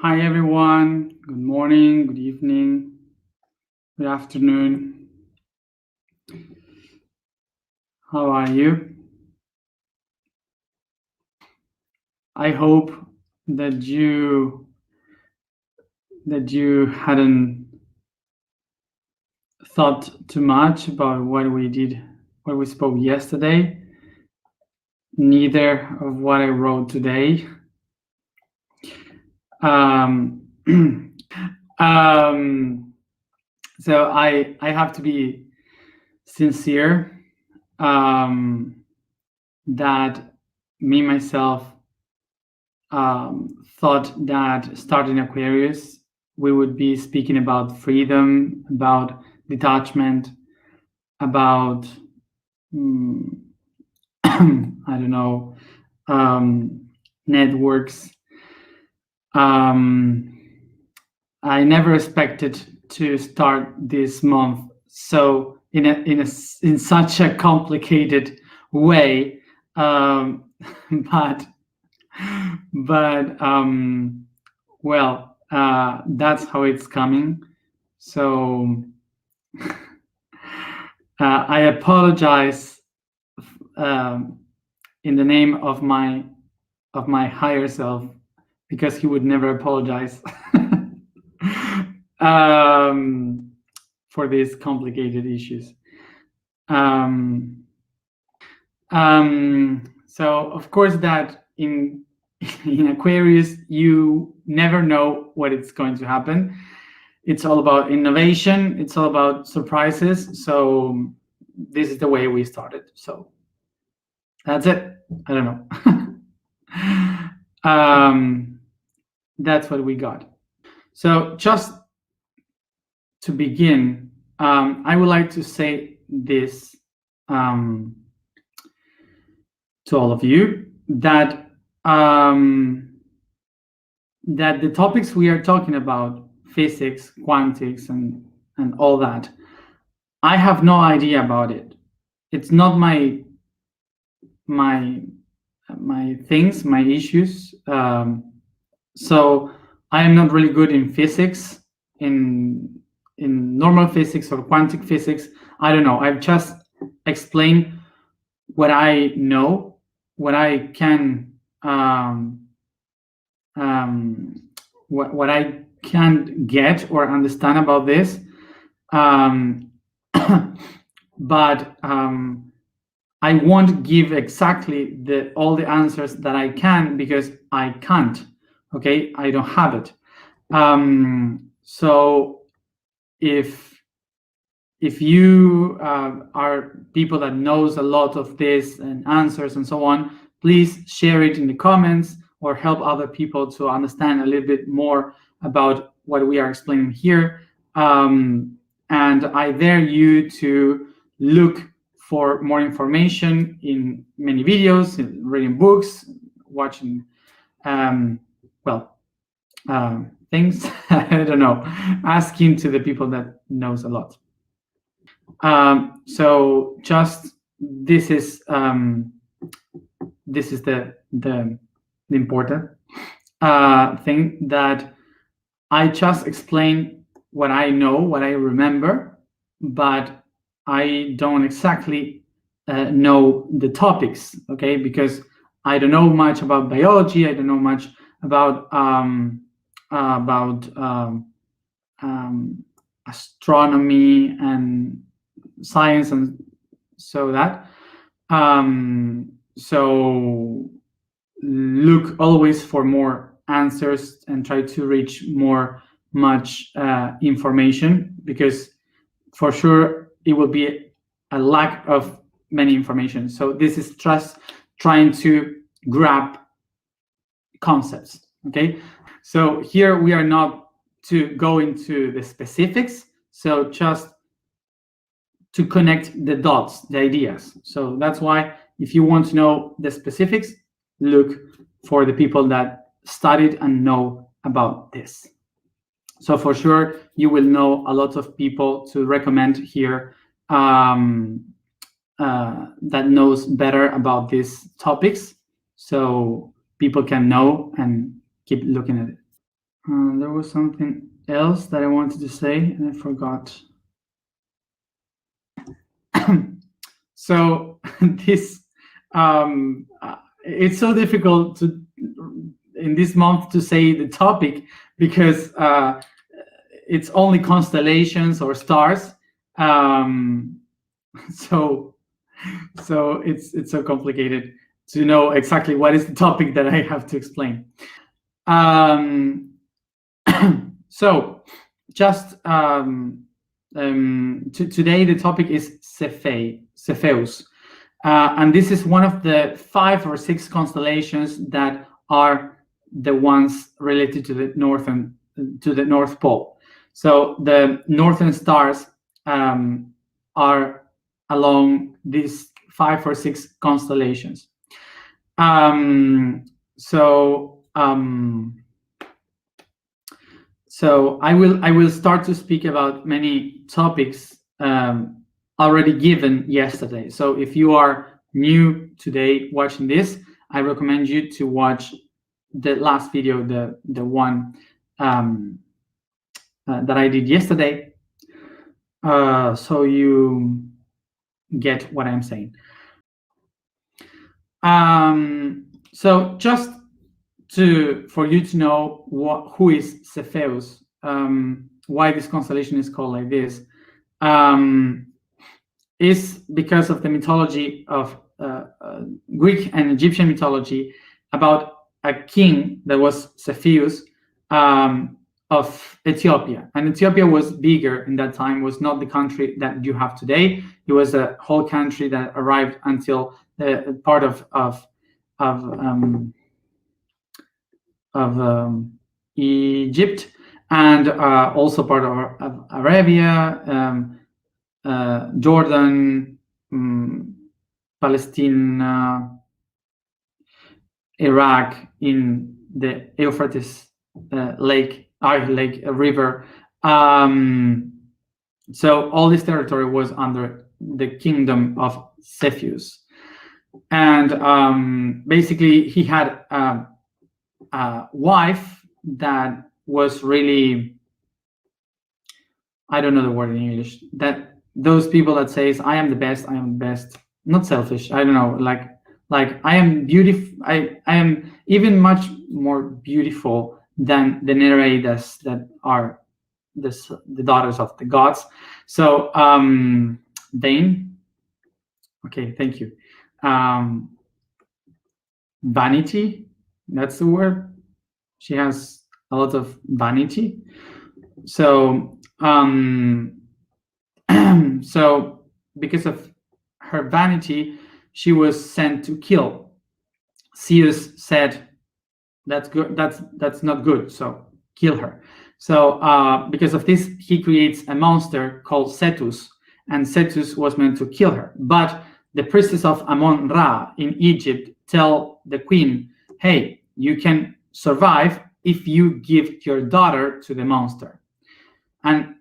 Hi everyone, good morning, good evening, good afternoon. How are you? I hope that you hadn't thought too much about what we spoke yesterday, neither of what I wrote today. Um, so I have to be sincere that me myself thought that starting Aquarius, we would be speaking about freedom, about detachment, about I don't know, networks. Um, I never expected to start this month so in such a complicated way, but but that's how it's coming. So I apologize in the name of my higher self because he would never apologize for these complicated issues. So of course that in Aquarius you never know what it's going to happen. It's all about innovation. It's all about surprises. So this is the way we started. So that's it. I don't know. That's what we got. So just to begin, I would like to say this to all of you that that the topics we are talking about, physics, quantics, and all that, I have no idea about it. It's not my things, my issues. So I am not really good in physics, in normal physics or quantic physics. I don't know. I've just explained what I know, what I can, what I can get or understand about this. But I won't give exactly all the answers that I can because I can't. Okay, I don't have it. So if you are people that knows a lot of this and answers and so on, please share it in the comments or help other people to understand a little bit more about what we are explaining here. And I dare you to look for more information in many videos, in reading books, watching things. I don't know, asking to the people that knows a lot. So just this is the important thing that I just explain what I know, what I remember, but I don't exactly know the topics, okay? Because I don't know much about biology. I don't know much about about um, astronomy and science, and so that. So look always for more answers and try to reach much information, because for sure it will be a lack of many information. So this is just trying to grab concepts. Okay, so here we are not to go into the specifics, so just to connect the dots, the ideas. So that's why if you want to know the specifics, look for the people that studied and know about this. So for sure, you will know a lot of people to recommend here that knows better about these topics, so people can know and keep looking at it. There was something else that I wanted to say and I forgot. So this it's so difficult to in this month to say the topic because it's only constellations or stars. Um, so it's so complicated to know exactly what is the topic that I have to explain. Um, so just today the topic is Cepheus, and this is one of the 5 or 6 constellations that are the ones related to the North Pole. So the northern stars are along these 5 or 6 constellations. So I will start to speak about many topics already given yesterday. So if you are new today watching this, I recommend you to watch the last video, the one that I did yesterday, so you get what I'm saying. So just for you to know who is Cepheus, why this constellation is called like this, is because of the mythology of Greek and Egyptian mythology about a king that was Cepheus of Ethiopia. And Ethiopia was bigger in that time, was not the country that you have today. It was a whole country that arrived until the part of Egypt, and also part of Arabia, Jordan, Palestine, Iraq, in the Euphrates river. So all this territory was under the kingdom of Cepheus, and basically he had a wife that was really, I don't know the word in English, that those people that says I am the best, not selfish, I don't know, like I am beautiful, I am even much more beautiful than the Nereides that are the daughters of the gods. So Dane, okay, thank you. Vanity, that's the word. She has a lot of vanity. So so because of her vanity, she was sent to kill. Zeus said, "That's good. That's not good. So kill her." So because of this, he creates a monster called Cetus, and Cetus was meant to kill her. But the priestess of Amon-Ra in Egypt tell the queen, "Hey, you can survive if you give your daughter to the monster." And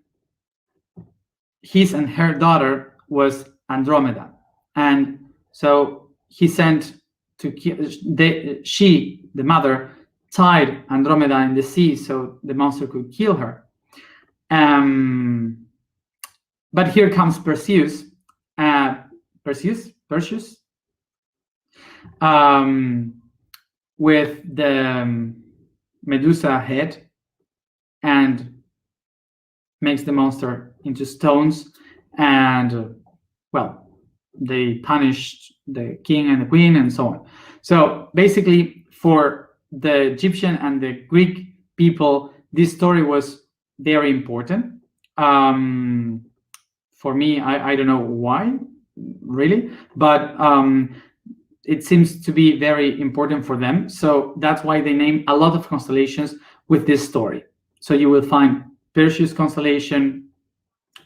his and her daughter was Andromeda, and so he sent to kill. The mother tied Andromeda in the sea so the monster could kill her. But here comes Perseus, with the Medusa head, and makes the monster into stones, and well, they punished the king and the queen and so on. So basically, for the Egyptian and the Greek people, this story was very important. For me, I don't know why, really, but it seems to be very important for them. So that's why they name a lot of constellations with this story. So you will find Perseus constellation,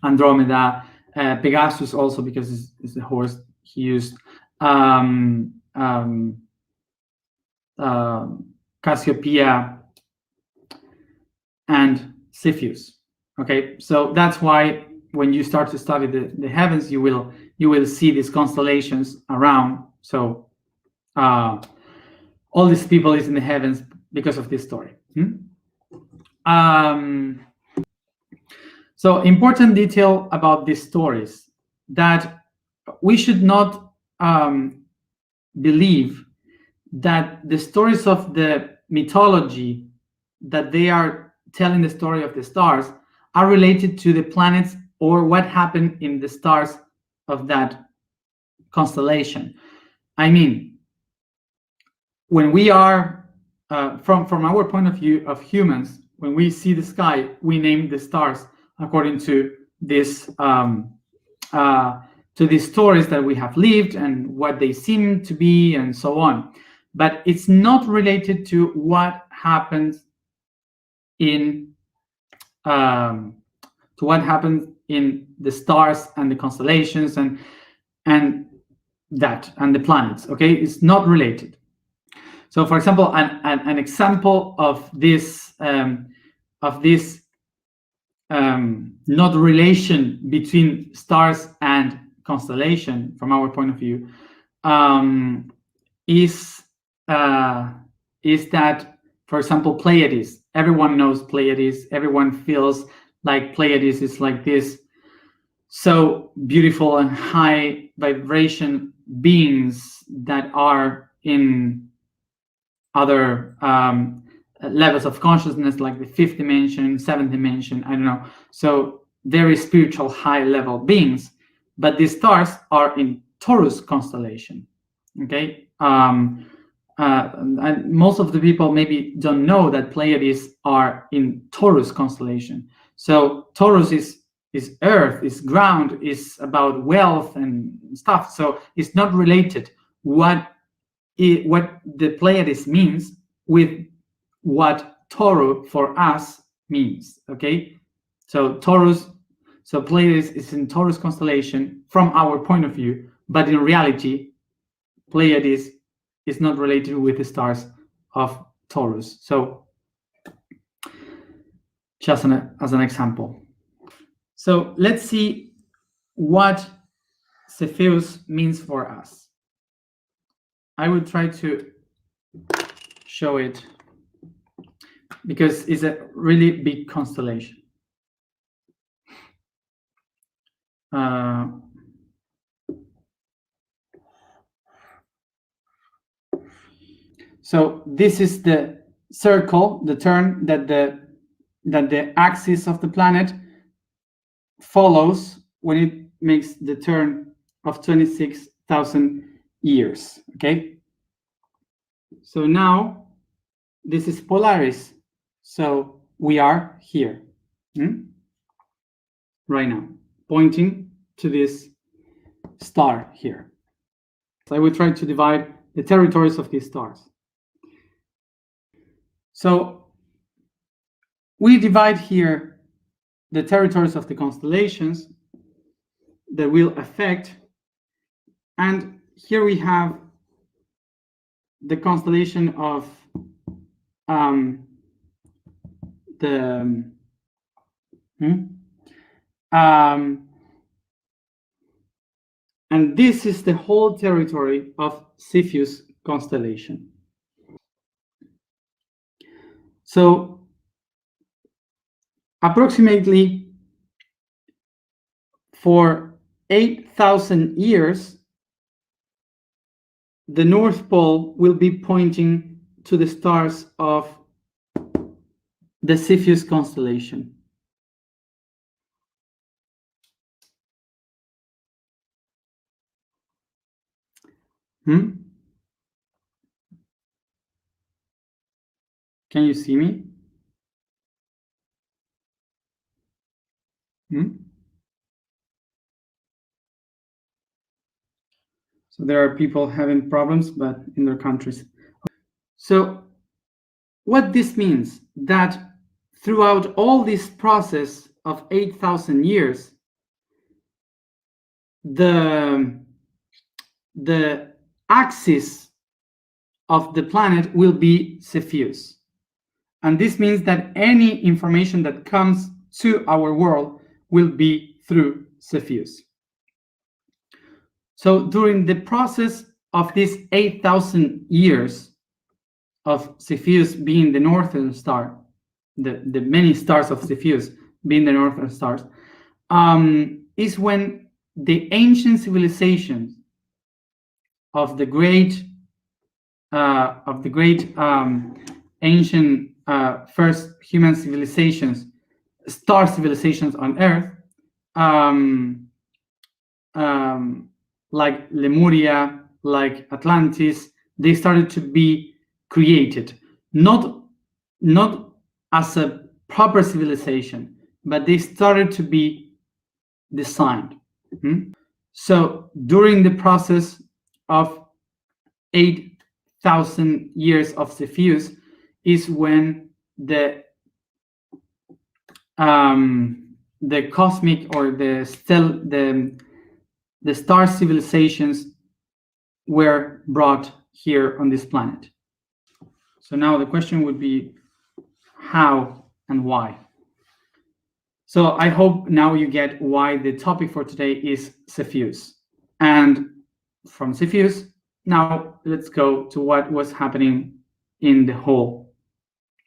Andromeda, Pegasus also, because it's the horse he used, Cassiopeia, and Cepheus. Okay, so that's why when you start to study the heavens, you will see these constellations around. So all these people is in the heavens because of this story. So important detail about these stories, that we should not believe that the stories of the mythology, that they are telling the story of the stars, are related to the planets or what happened in the stars of that constellation. I mean, when we are from our point of view of humans, when we see the sky, we name the stars according to this to the stories that we have lived and what they seem to be and so on. But it's not related to what happens in the stars and the constellations and the planets. Okay, it's not related. So, for example, an example of this not relation between stars and constellation, from our point of view, is that, for example, Pleiades. Everyone knows Pleiades. Everyone feels like Pleiades is like this so beautiful and high vibration beings that are in other levels of consciousness, like the fifth dimension, seventh dimension, I don't know. So very spiritual, high level beings. But these stars are in Taurus constellation. Okay. And most of the people maybe don't know that Pleiades are in Taurus constellation. So Taurus is earth, is ground, is about wealth and stuff. So it's not related what the Pleiades means with what Tauro for us means. Okay, so Pleiades is in Taurus constellation from our point of view, but in reality, Pleiades is not related with the stars of Taurus. So just as an example. So let's see what Cepheus means for us. I will try to show it because it's a really big constellation. So this is the circle, the turn that the axis of the planet follows when it makes the turn of 26,000 years. Okay. So now this is Polaris. So we are here right now, pointing to this star here. So I will try to divide the territories of these stars. So we divide here the territories of the constellations that will affect, and here we have the constellation of and this is the whole territory of Cepheus constellation. So approximately for 8,000 years, the North Pole will be pointing to the stars of the Cepheus constellation. Can you see me? So there are people having problems, but in their countries. So what this means, that throughout all this process of 8,000 years, the axis of the planet will be Cepheus. And this means that any information that comes to our world will be through Cepheus. So during the process of these 8,000 years of Cepheus being the northern star, the many stars of Cepheus being the northern stars, is when the ancient civilizations of the great ancient first human civilizations, star civilizations on Earth, like Lemuria, like Atlantis, they started to be created, not as a proper civilization, but they started to be designed. So during the process of 8,000 years of Cepheus is when the cosmic or the star civilizations were brought here on this planet. So now the question would be how and why. So I hope now you get why the topic for today is Cepheus. And from Cepheus, now let's go to what was happening in the whole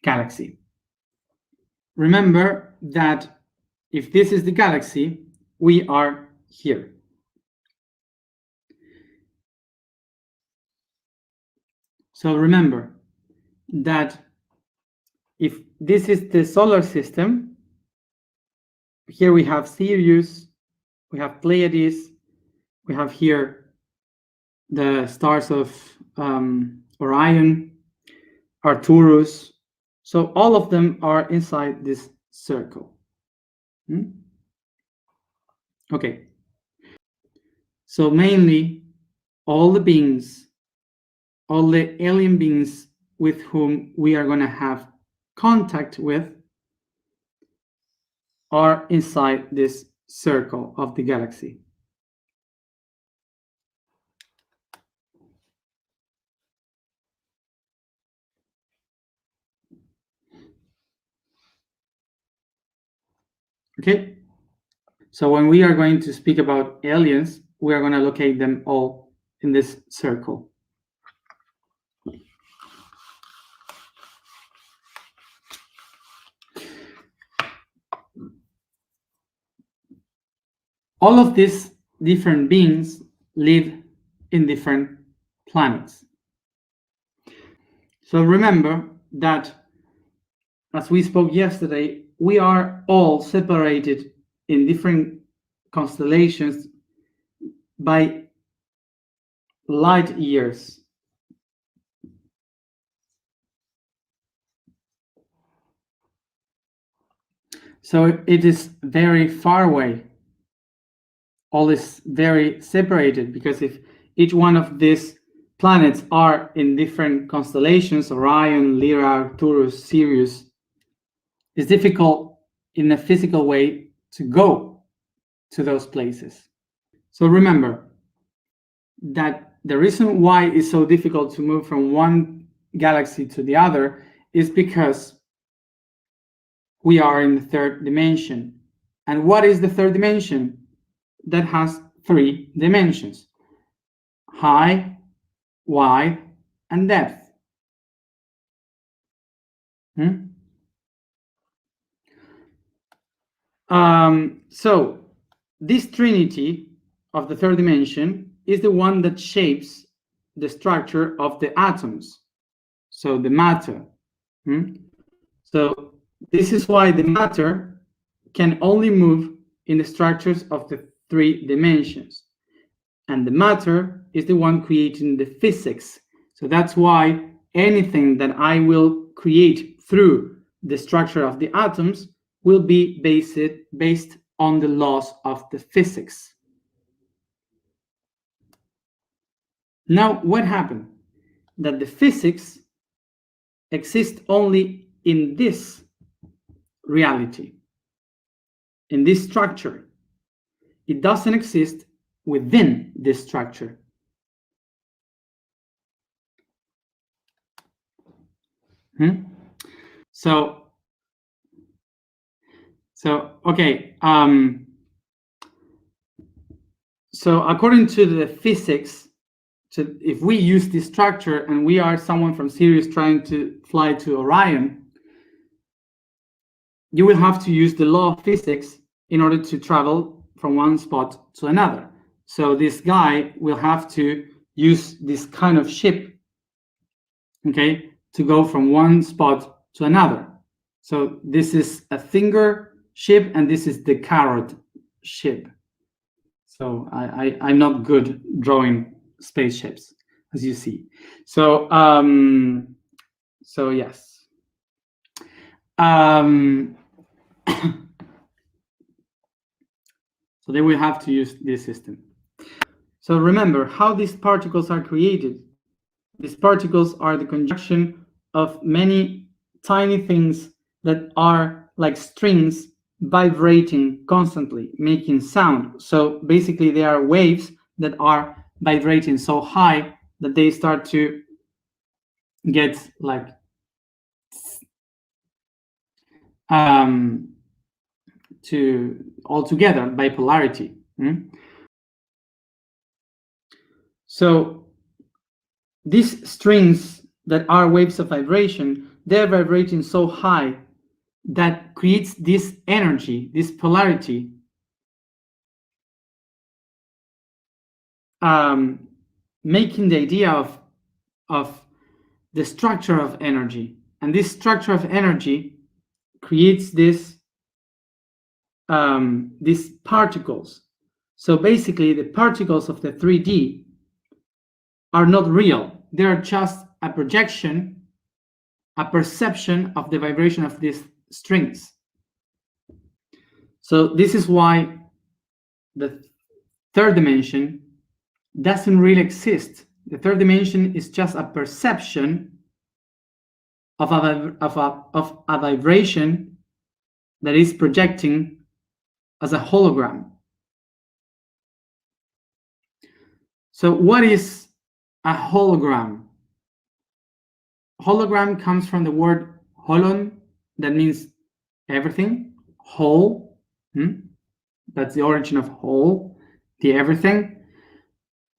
galaxy. Remember that if this is the galaxy, we are here. So remember that if this is the solar system, here we have Sirius, we have Pleiades, we have here the stars of Orion, Arcturus. So all of them are inside this circle. Okay. So mainly all the beings, all the alien beings with whom we are going to have contact with are inside this circle of the galaxy. Okay, so when we are going to speak about aliens, we are going to locate them all in this circle. All of these different beings live in different planets. So remember that, as we spoke yesterday, we are all separated in different constellations by light years. So it is very far away. All is very separated, because if each one of these planets are in different constellations, Orion, Lyra, Arcturus, Sirius, it's difficult in a physical way to go to those places. So remember that the reason why it's so difficult to move from one galaxy to the other is because we are in the third dimension. And what is the third dimension? That has 3 dimensions: height, wide, and depth. So this trinity of the third dimension is the one that shapes the structure of the atoms, so the matter. So this is why the matter can only move in the structures of the 3 dimensions, and the matter is the one creating the physics. So that's why anything that I will create through the structure of the atoms will be based on the laws of the physics. Now, what happened? That the physics exists only in this reality, in this structure. It doesn't exist within this structure. So okay. So according to the physics, so if we use this structure and we are someone from Sirius trying to fly to Orion, you will have to use the law of physics in order to travel from one spot to another. So this guy will have to use this kind of ship, okay, to go from one spot to another. So this is a finger ship and this is the carrot ship. So I'm not good drawing spaceships, as you see. So so yes. So they will have to use this system. So remember how these particles are created. These particles are the conjunction of many tiny things that are like strings vibrating constantly, making sound. So basically they are waves that are vibrating so high that they start to get like to all together by polarity. So these strings that are waves of vibration, they're vibrating so high that creates this energy, this polarity, making the idea of the structure of energy. And this structure of energy creates these particles. So basically, the particles of the 3D are not real. They are just a projection, a perception of the vibration of these strings. So this is why the third dimension doesn't really exist. The third dimension is just a perception of a vibration that is projecting as a hologram. So what is a hologram? Hologram comes from the word holon, that means everything, whole. That's the origin of whole, the everything.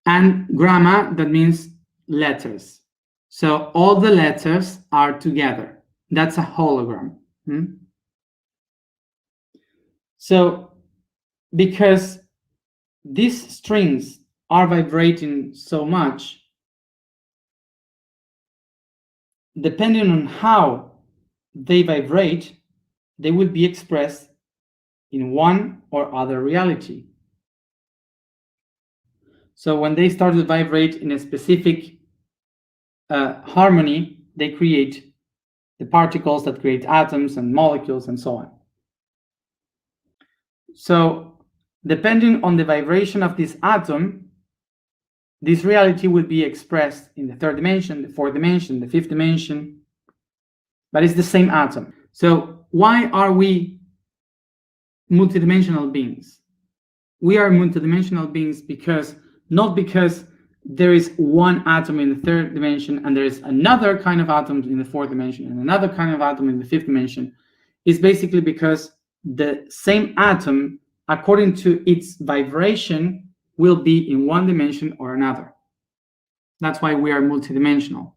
And gramma, that means letters. So all the letters are together. That's a hologram. So because these strings are vibrating so much, depending on how they vibrate, they will be expressed in one or other reality. So when they start to vibrate in a specific harmony, they create the particles that create atoms and molecules and so on. So depending on the vibration of this atom, this reality will be expressed in the third dimension, the fourth dimension, the fifth dimension, but it's the same atom. So why are we multidimensional beings? We are multidimensional beings not because there is one atom in the third dimension and there is another kind of atom in the fourth dimension and another kind of atom in the fifth dimension. It's basically because the same atom, according to its vibration, will be in one dimension or another. That's why we are multidimensional.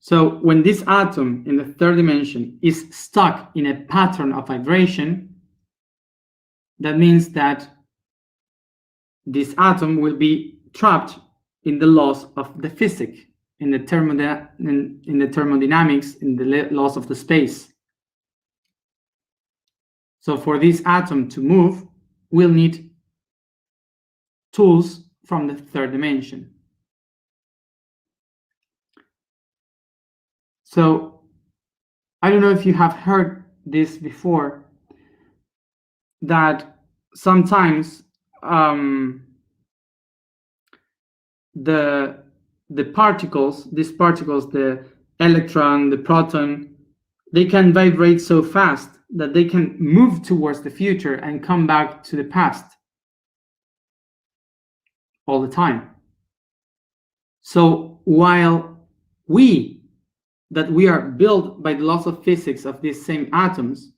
So when this atom in the third dimension is stuck in a pattern of vibration, that means that this atom will be trapped in the laws of the physics, in the thermodynamics, in the laws of the space. So for this atom to move, we'll need tools from the third dimension. So I don't know if you have heard this before, that sometimes the particles, these particles, the electron, the proton, they can vibrate so fast that they can move towards the future and come back to the past all the time. So while we are built by the laws of physics of these same atoms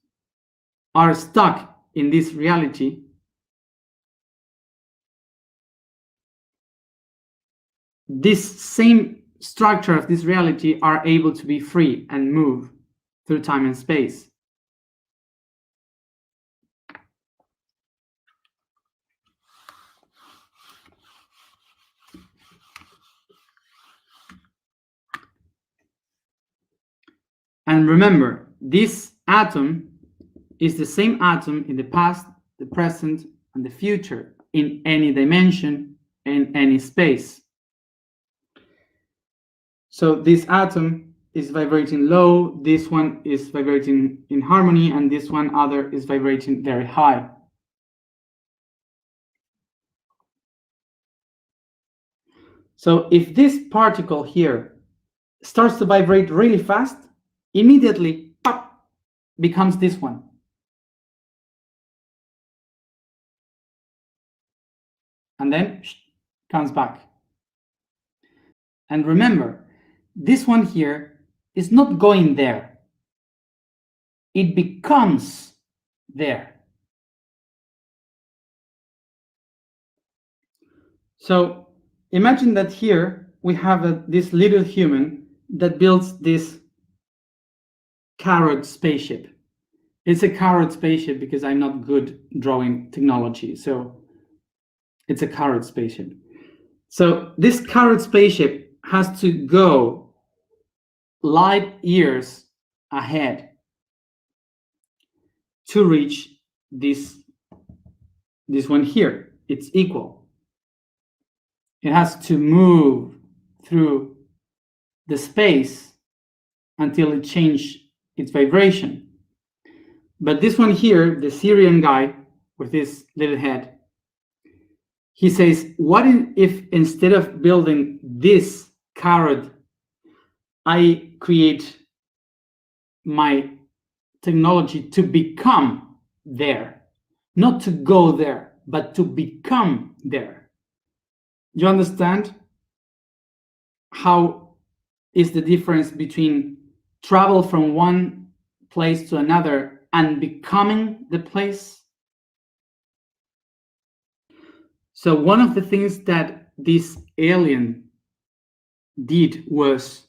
are stuck in this reality, this same structure of this reality are able to be free and move through time and space. And remember, this atom is the same atom in the past, the present, and the future, in any dimension, in any space. So this atom is vibrating low, this one is vibrating in harmony, and this one other is vibrating very high. So if this particle here starts to vibrate really fast, immediately pop, becomes this one. And then comes back. And remember, this one here is not going there. It becomes there. So imagine that here we have this little human that builds this carrot spaceship. It's a carrot spaceship because I'm not good drawing technology. So it's a carrot spaceship. So this carrot spaceship has to go light years ahead to reach this one here. It's equal. It has to move through the space until it changes its vibration. But this one here, the Syrian guy with this little head, he says, what if instead of building this carrot, I create my technology to become there, not to go there, but to become there. You understand how is the difference between travel from one place to another and becoming the place? So one of the things that this alien did was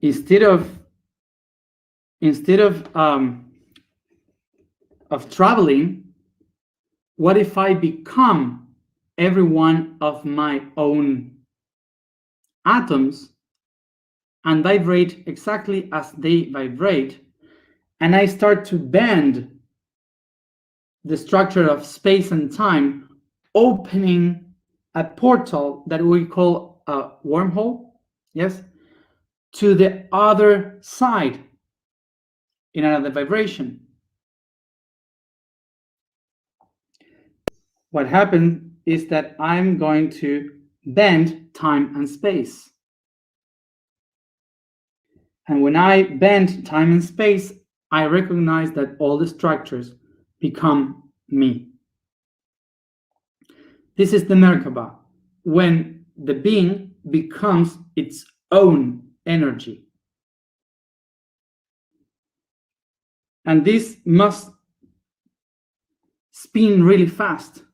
instead of traveling, what if I become every one of my own atoms and vibrate exactly as they vibrate, and I start to bend the structure of space and time, opening a portal that we call a wormhole, yes, to the other side in another vibration. What happened is that I'm going to bend time and space. And when I bend time and space, I recognize that all the structures become me. This is the Merkaba, when the being becomes its own energy. And this must spin really fast.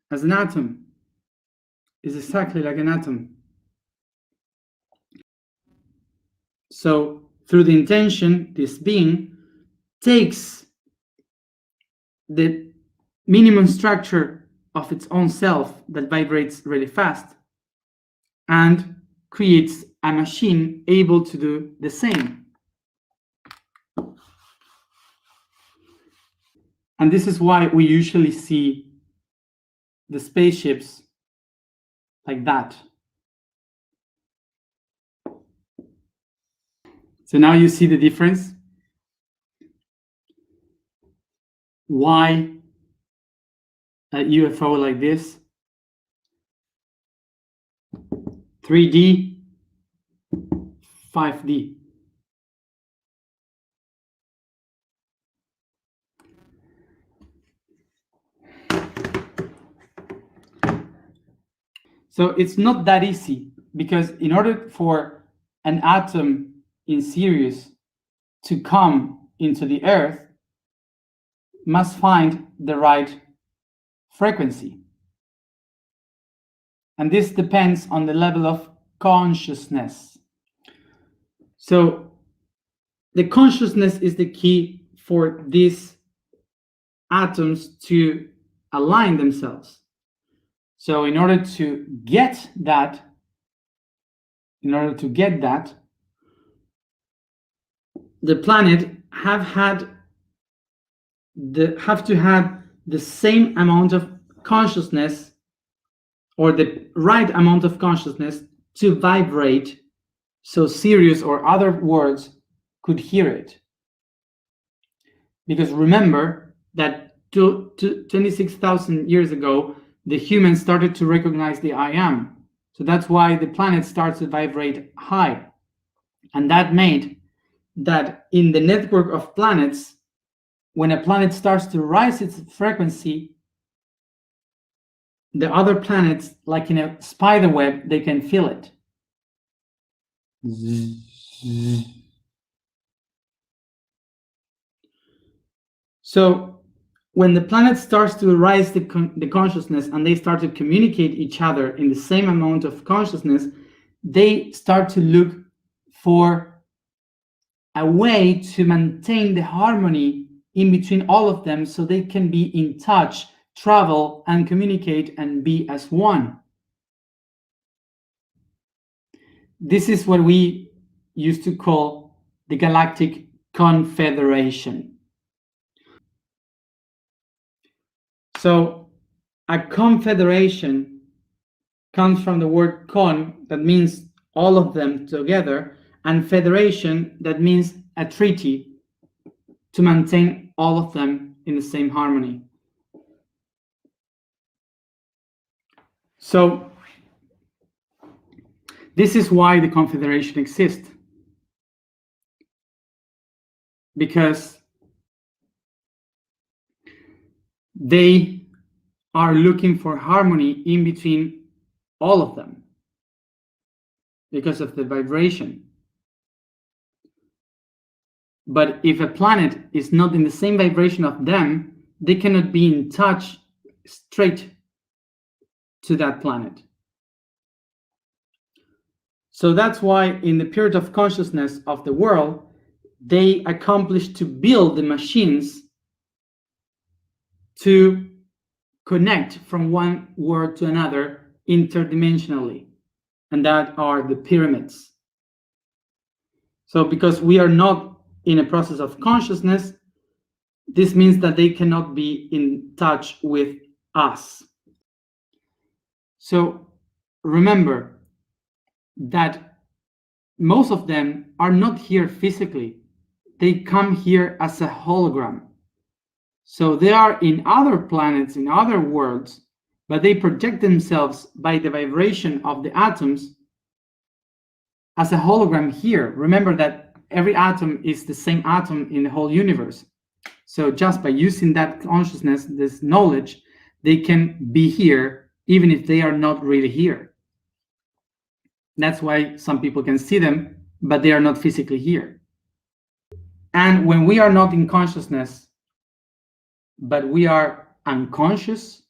As an atom, is exactly like an atom. So through the intention, this being takes the minimum structure of its own self that vibrates really fast and creates a machine able to do the same. And this is why we usually see the spaceships like that. So now you see the difference. Why a UFO like this? 3D, 5D. So it's not that easy, because in order for an atom in Sirius to come into the Earth, must find the right frequency. And this depends on the level of consciousness. So the consciousness is the key for these atoms to align themselves. So in order to get that, in order to get that, the planet have to have the same amount of consciousness, or the right amount of consciousness, to vibrate so Sirius or other worlds could hear it. Because remember that 26,000 years ago, the humans started to recognize the I am. So that's why the planet starts to vibrate high. And that made that in the network of planets, when a planet starts to rise its frequency, the other planets, like in a spider web, they can feel it. So when the planet starts to rise the consciousness and they start to communicate each other in the same amount of consciousness, they start to look for a way to maintain the harmony in between all of them, so they can be in touch, travel, and communicate and be as one. This is what we used to call the Galactic Confederation. So a confederation comes from the word con, that means all of them together, and federation, that means a treaty to maintain all of them in the same harmony. So this is why the confederation exists, because they are looking for harmony in between all of them because of the vibration. But if a planet is not in the same vibration of them, they cannot be in touch straight to that planet. So that's why in the period of consciousness of the world, they accomplished to build the machines to connect from one world to another interdimensionally, and that are the pyramids. So because we are not in a process of consciousness, this means that they cannot be in touch with us. So remember that most of them are not here physically. They come here as a hologram. So they are in other planets, in other worlds, but they project themselves by the vibration of the atoms as a hologram here. Remember that every atom is the same atom in the whole universe. So just by using that consciousness, this knowledge, they can be here even if they are not really here. That's why some people can see them, but they are not physically here. And when we are not in consciousness, but we are unconscious,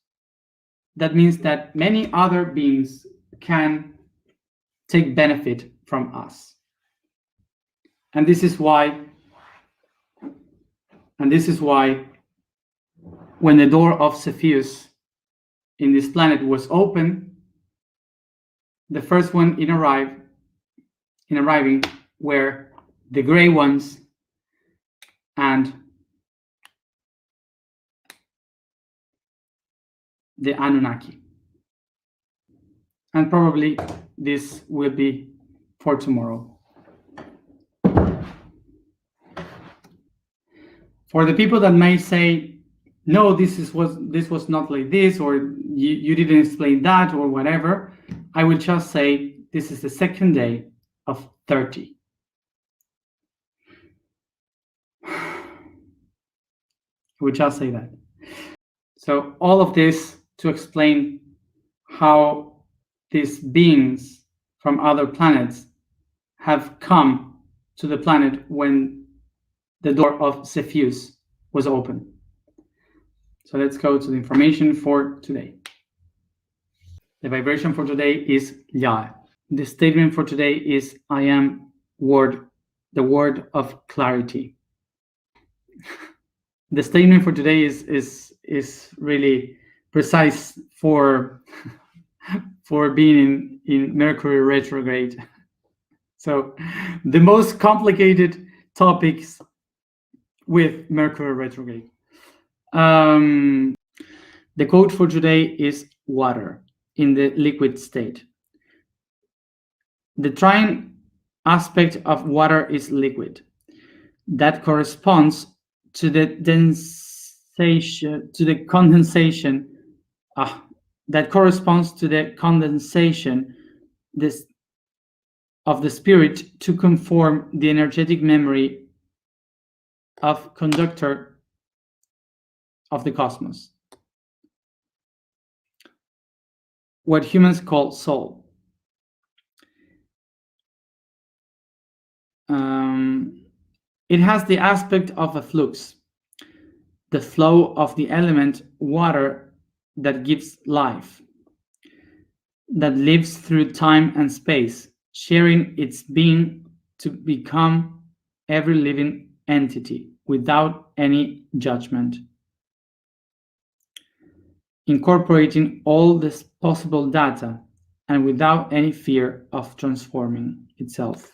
that means that many other beings can take benefit from us. And this is why when the door of Cepheus in this planet was open, the first one in arriving were the gray ones and the Anunnaki. And probably this will be for tomorrow. For the people that may say, no, this was not like this, or you didn't explain that, or whatever, I will just say this is the second day of 30. I will just say that. So all of this to explain how these beings from other planets have come to the planet when the door of Cepheus was open. So let's go to the information for today. The vibration for today is Ya. The statement for today is I am word, the word of clarity. The statement for today is really precise for being in Mercury retrograde. So, the most complicated topics with Mercury retrograde. The quote for today is water in the liquid state. The trying aspect of water is liquid. That corresponds to the condensation. That corresponds to the condensation of the spirit to conform the energetic memory of conductor of the cosmos, what humans call soul. It has the aspect of a flux, the flow of the element water that gives life, that lives through time and space, sharing its being to become every living entity without any judgment, incorporating all this possible data and without any fear of transforming itself.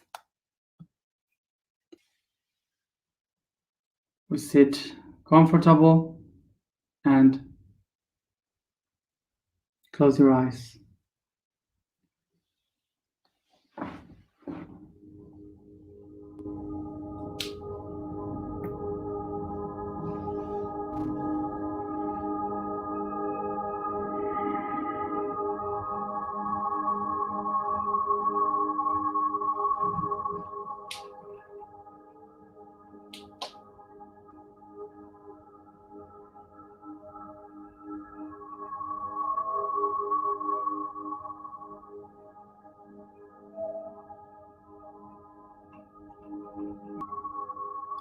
We sit comfortable and close your eyes.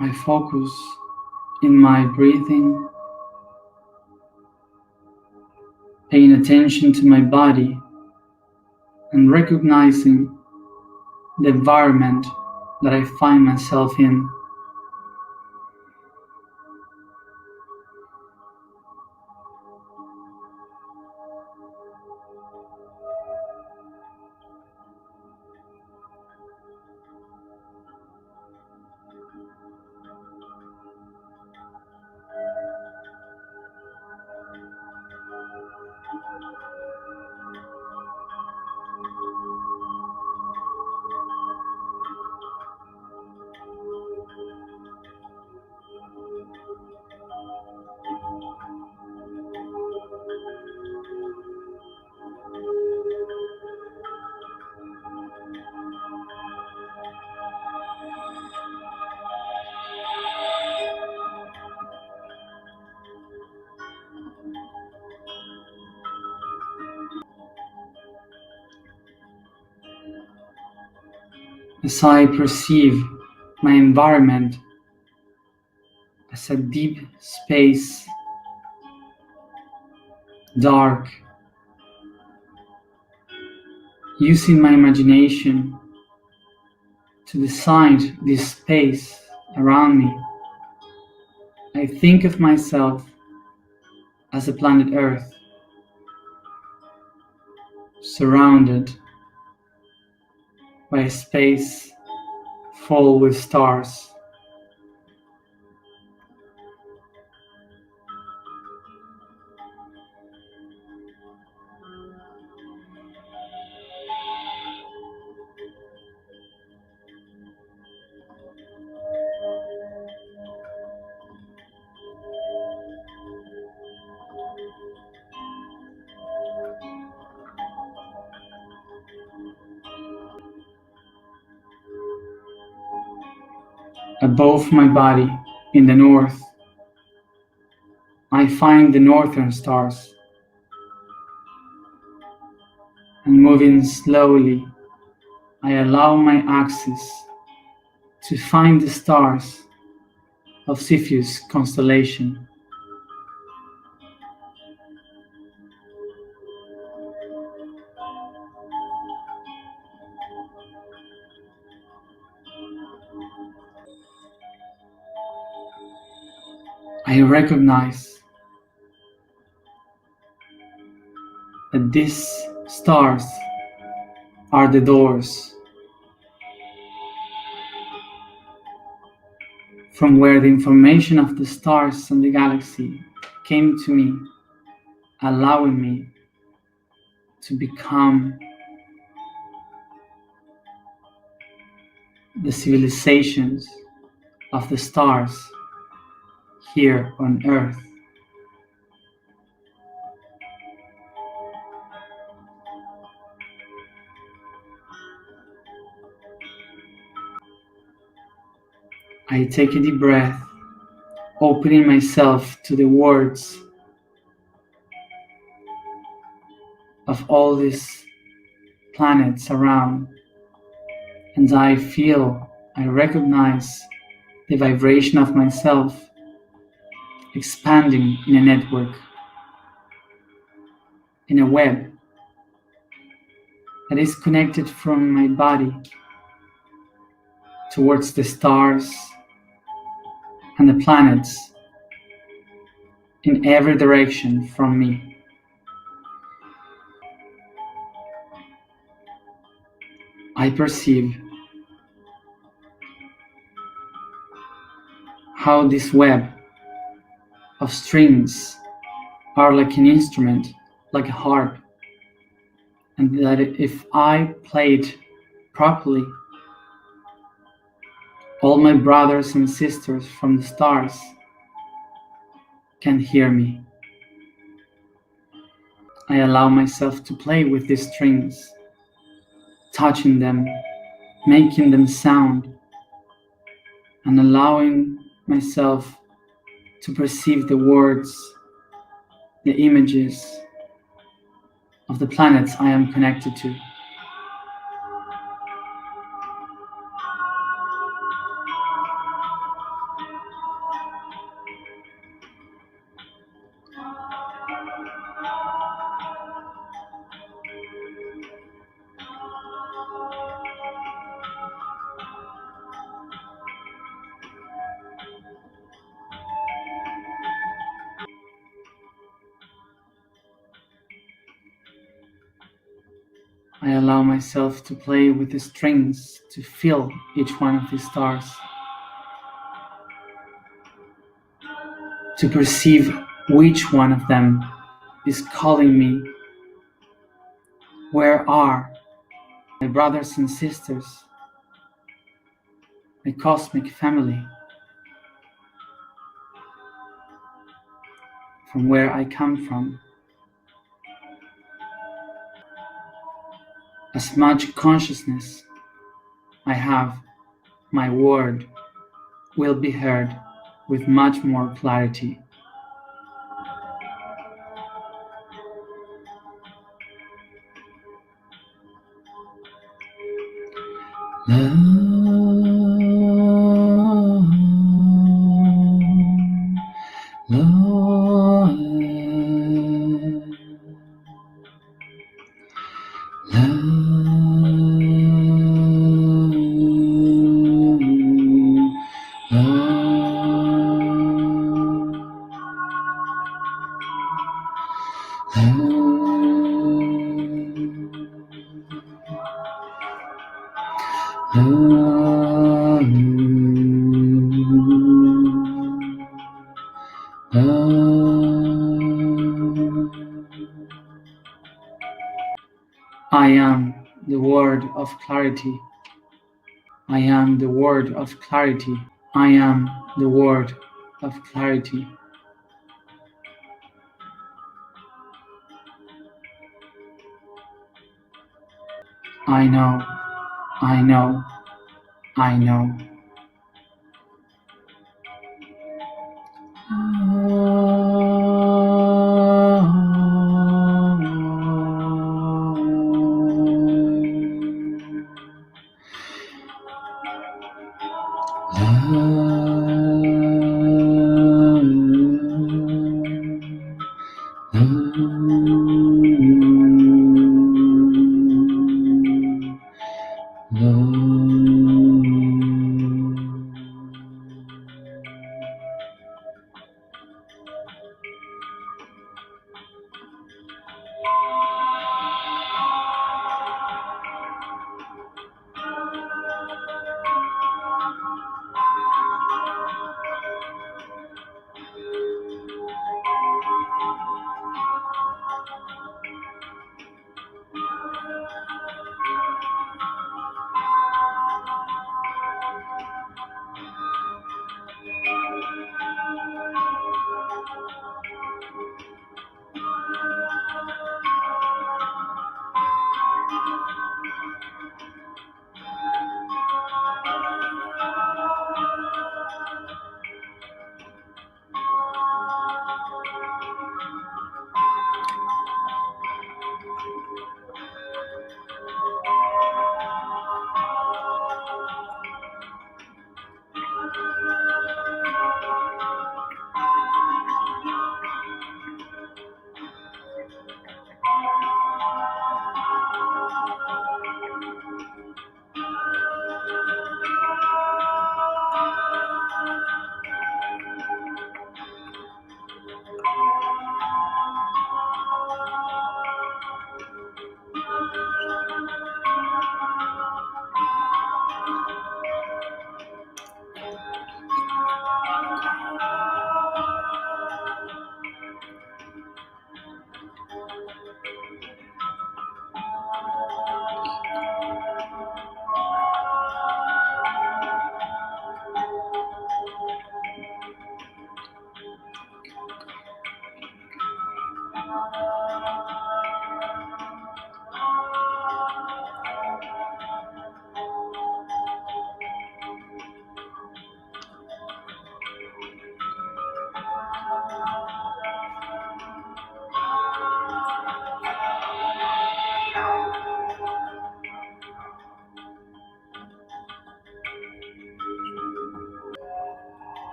I focus in my breathing, paying attention to my body and recognizing the environment that I find myself in. As I perceive my environment as a deep space, dark, using my imagination to design this space around me, I think of myself as a planet Earth, surrounded by a space full with stars. Above my body, in the north, I find the northern stars, and moving slowly, I allow my axis to find the stars of Cepheus constellation. I recognize that these stars are the doors from where the information of the stars and the galaxy came to me, allowing me to become the civilizations of the stars here on Earth. I take a deep breath, opening myself to the words of all these planets around, and I recognize the vibration of myself expanding in a network, in a web that is connected from my body towards the stars and the planets in every direction from me. I perceive how this web of strings are like an instrument, like a harp, and that if I play it properly, all my brothers and sisters from the stars can hear me. I allow myself to play with these strings, touching them, making them sound, and allowing myself to perceive the words, the images of the planets I am connected to. I allow myself to play with the strings, to feel each one of the stars, to perceive which one of them is calling me. Where are my brothers and sisters, my cosmic family, from where I come from? As much consciousness I have, my word will be heard with much more clarity. I am the word of clarity. I am the word of clarity. I am the word of clarity. I know, I know, I know.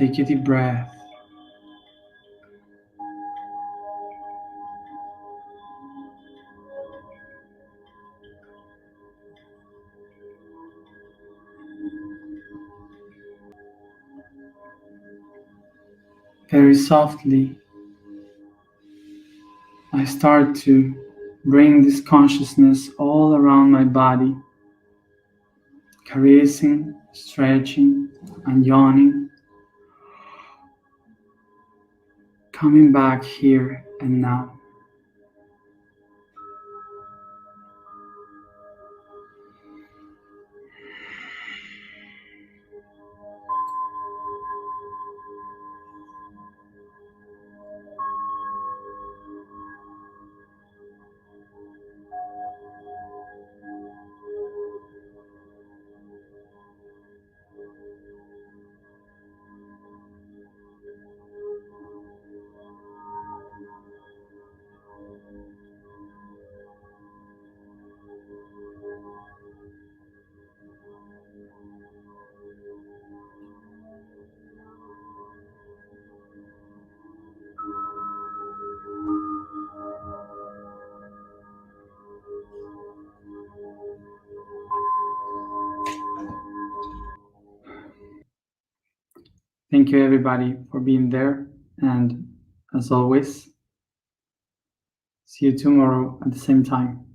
Take a deep breath. Very softly, I start to bring this consciousness all around my body, caressing, stretching, and yawning, coming back here and now. Thank you, everybody, for being there. And as always, see you tomorrow at the same time.